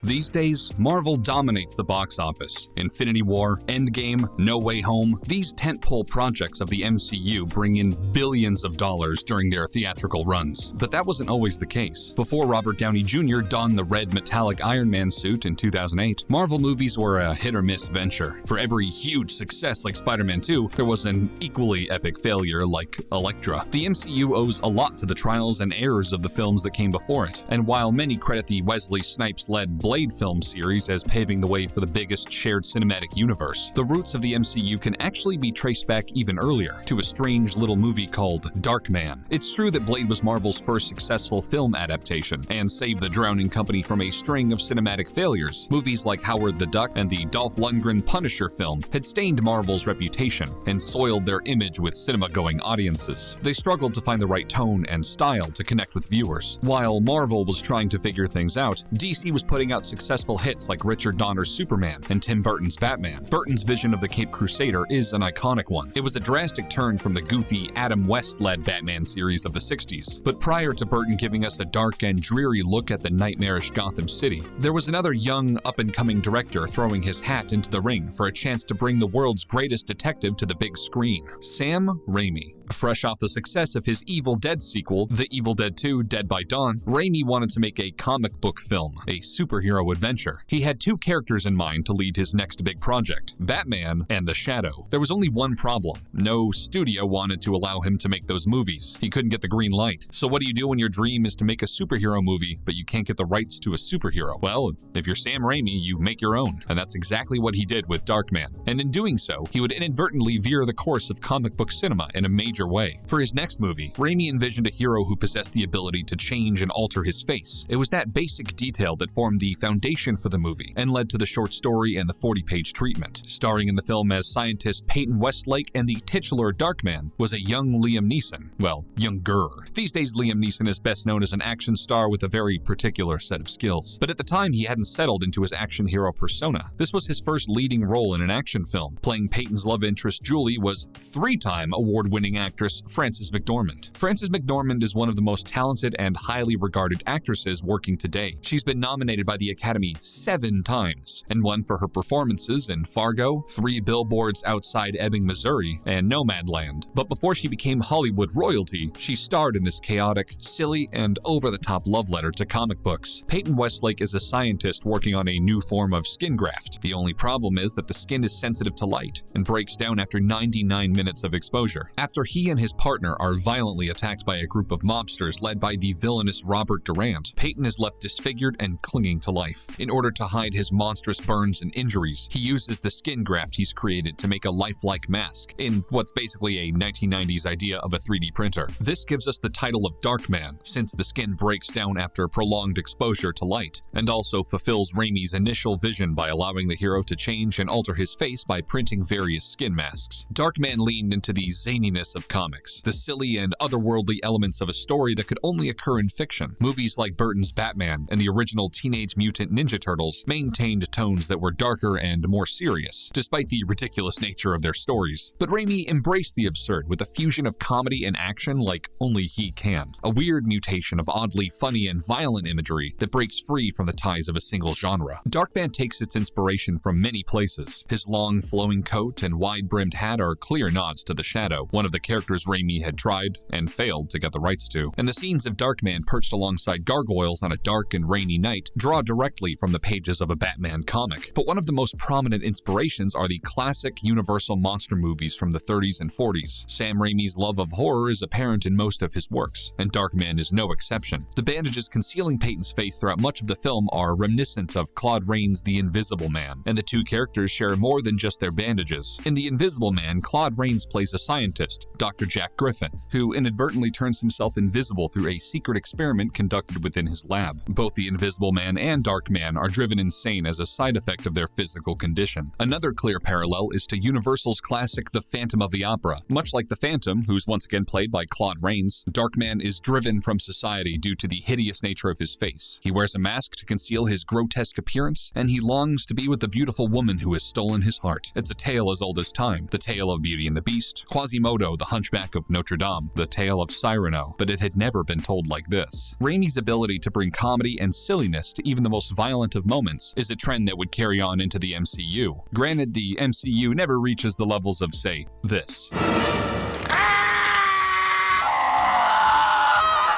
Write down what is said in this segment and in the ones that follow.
These days, Marvel dominates the box office. Infinity War, Endgame, No Way Home, these tentpole projects of the MCU bring in billions of dollars during their theatrical runs. But that wasn't always the case. Before Robert Downey Jr. donned the red metallic Iron Man suit in 2008, Marvel movies were a hit-or-miss venture. For every huge success like Spider-Man 2, there was an equally epic failure like Elektra. The MCU owes a lot to the trials and errors of the films that came before it, and while many credit the Wesley Snipes-led Blade film series as paving the way for the biggest shared cinematic universe, the roots of the MCU can actually be traced back even earlier, to a strange little movie called Darkman. It's true that Blade was Marvel's first successful film adaptation, and saved the drowning company from a string of cinematic failures. Movies like Howard the Duck and the Dolph Lundgren Punisher film had stained Marvel's reputation, and soiled their image with cinema-going audiences. They struggled to find the right tone and style to connect with viewers. While Marvel was trying to figure things out, DC was putting out successful hits like Richard Donner's Superman and Tim Burton's Batman. Burton's vision of the Caped Crusader is an iconic one. It was a drastic turn from the goofy Adam West-led Batman series of the 60s. But prior to Burton giving us a dark and dreary look at the nightmarish Gotham City, there was another young, up-and-coming director throwing his hat into the ring for a chance to bring the world's greatest detective to the big screen: Sam Raimi. Fresh off the success of his Evil Dead sequel, The Evil Dead 2: Dead by Dawn, Raimi wanted to make a comic book film, a superhero adventure. He had two characters in mind to lead his next big project: Batman and the Shadow. There was only one problem: no studio wanted to allow him to make those movies. He couldn't get the green light. So what do you do when your dream is to make a superhero movie, but you can't get the rights to a superhero? Well, if you're Sam Raimi, you make your own. And that's exactly what he did with Darkman. And in doing so, he would inadvertently veer the course of comic book cinema in a major way. For his next movie, Raimi envisioned a hero who possessed the ability to change and alter his face. It was that basic detail that formed the foundation for the movie, and led to the short story and the 40-page treatment. Starring in the film as scientist Payton Westlake and the titular Darkman was a young Liam Neeson. Well, younger. These days, Liam Neeson is best known as an action star with a very particular set of skills. But at the time, he hadn't settled into his action hero persona. This was his first leading role in an action film. Playing Payton's love interest Julie was three-time award-winning actress Frances McDormand. Frances McDormand is one of the most talented and highly regarded actresses working today. She's been nominated by the Academy 7 times, and won for her performances in Fargo, 3 Billboards Outside Ebbing, Missouri, and Nomadland. But before she became Hollywood royalty, she starred in this chaotic, silly, and over-the-top love letter to comic books. Payton Westlake is a scientist working on a new form of skin graft. The only problem is that the skin is sensitive to light, and breaks down after 99 minutes of exposure. After he and his partner are violently attacked by a group of mobsters led by the villainous Robert Durant, Payton is left disfigured and clinging to life. In order to hide his monstrous burns and injuries, he uses the skin graft he's created to make a lifelike mask, in what's basically a 1990s idea of a 3D printer. This gives us the title of Darkman, since the skin breaks down after prolonged exposure to light, and also fulfills Raimi's initial vision by allowing the hero to change and alter his face by printing various skin masks. Darkman leaned into the zaniness of comics, the silly and otherworldly elements of a story that could only occur in fiction. Movies like Burton's Batman and the original Teenage Mutant Ninja Turtles maintained tones that were darker and more serious, despite the ridiculous nature of their stories. But Raimi embraced the absurd with a fusion of comedy and action like only he can. A weird mutation of oddly funny and violent imagery that breaks free from the ties of a single genre. Darkman takes its inspiration from many places. His long, flowing coat and wide-brimmed hat are clear nods to the Shadow, one of the characters Raimi had tried and failed to get the rights to. And the scenes of Darkman perched alongside gargoyles on a dark and rainy night draw directly from the pages of a Batman comic. But one of the most prominent inspirations are the classic Universal monster movies from the 30s and 40s. Sam Raimi's love of horror is apparent in most of his works, and Darkman is no exception. The bandages concealing Payton's face throughout much of the film are reminiscent of Claude Rains' The Invisible Man, and the two characters share more than just their bandages. In The Invisible Man, Claude Rains plays a scientist, Dr. Jack Griffin, who inadvertently turns himself invisible through a secret experiment conducted within his lab. Both The Invisible Man and Darkman are driven insane as a side effect of their physical condition. Another clear parallel is to Universal's classic The Phantom of the Opera. Much like the Phantom, who's once again played by Claude Rains, Darkman is driven from society due to the hideous nature of his face. He wears a mask to conceal his grotesque appearance, and he longs to be with the beautiful woman who has stolen his heart. It's a tale as old as time, the tale of Beauty and the Beast, Quasimodo, the Hunchback of Notre Dame, The Tale of Cyrano, but it had never been told like this. Raimi's ability to bring comedy and silliness to even the most violent of moments is a trend that would carry on into the MCU. Granted, the MCU never reaches the levels of, say, this.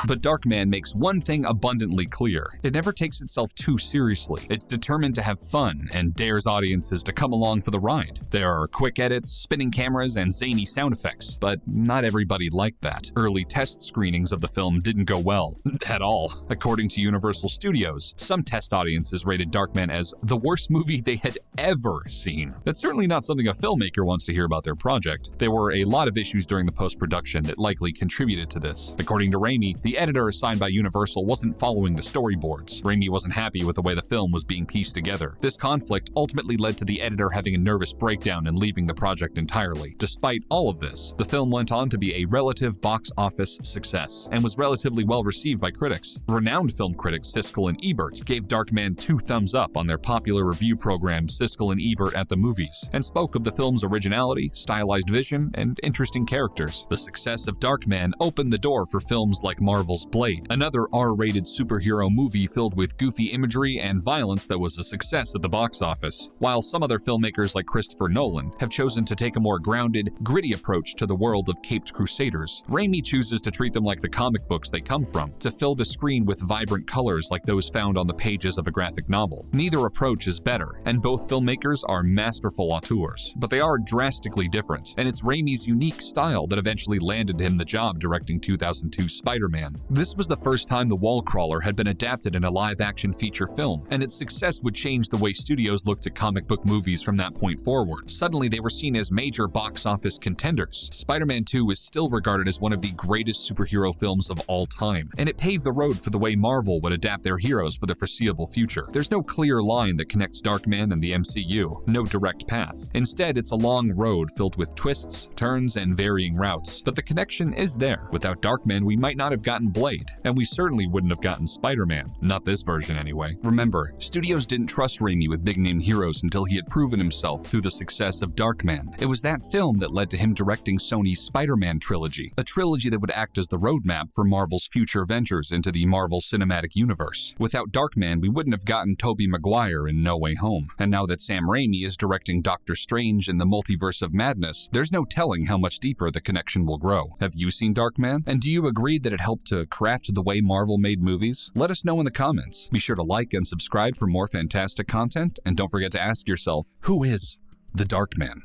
But Darkman makes one thing abundantly clear. It never takes itself too seriously. It's determined to have fun and dares audiences to come along for the ride. There are quick edits, spinning cameras, and zany sound effects, but not everybody liked that. Early test screenings of the film didn't go well, at all. According to Universal Studios, some test audiences rated Darkman as the worst movie they had ever seen. That's certainly not something a filmmaker wants to hear about their project. There were a lot of issues during the post-production that likely contributed to this. According to Raimi, the editor assigned by Universal wasn't following the storyboards. Raimi wasn't happy with the way the film was being pieced together. This conflict ultimately led to the editor having a nervous breakdown and leaving the project entirely. Despite all of this, the film went on to be a relative box office success and was relatively well received by critics. Renowned film critics Siskel and Ebert gave Darkman 2 thumbs up on their popular review program Siskel and Ebert at the Movies, and spoke of the film's originality, stylized vision, and interesting characters. The success of Darkman opened the door for films like Marvel's Blade, another R-rated superhero movie filled with goofy imagery and violence that was a success at the box office. While some other filmmakers like Christopher Nolan have chosen to take a more grounded, gritty approach to the world of caped crusaders, Raimi chooses to treat them like the comic books they come from, to fill the screen with vibrant colors like those found on the pages of a graphic novel. Neither approach is better, and both filmmakers are masterful auteurs, but they are drastically different, and it's Raimi's unique style that eventually landed him the job directing 2002 Spider-Man. This was the first time The Wall Crawler had been adapted in a live-action feature film, and its success would change the way studios looked at comic book movies from that point forward. Suddenly, they were seen as major box office contenders. Spider-Man 2 is still regarded as one of the greatest superhero films of all time, and it paved the road for the way Marvel would adapt their heroes for the foreseeable future. There's no clear line that connects Darkman and the MCU, no direct path. Instead, it's a long road filled with twists, turns, and varying routes. But the connection is there. Without Darkman, we might not have gotten Blade, and we certainly wouldn't have gotten Spider-Man. Not this version, anyway. Remember, studios didn't trust Raimi with big-name heroes until he had proven himself through the success of Darkman. It was that film that led to him directing Sony's Spider-Man trilogy, a trilogy that would act as the roadmap for Marvel's future ventures into the Marvel Cinematic Universe. Without Darkman, we wouldn't have gotten Tobey Maguire in No Way Home. And now that Sam Raimi is directing Doctor Strange in the Multiverse of Madness, there's no telling how much deeper the connection will grow. Have you seen Darkman? And do you agree that it helped to craft the way Marvel made movies? Let us know in the comments. Be sure to like and subscribe for more fantastic content, and don't forget to ask yourself, who is the Darkman?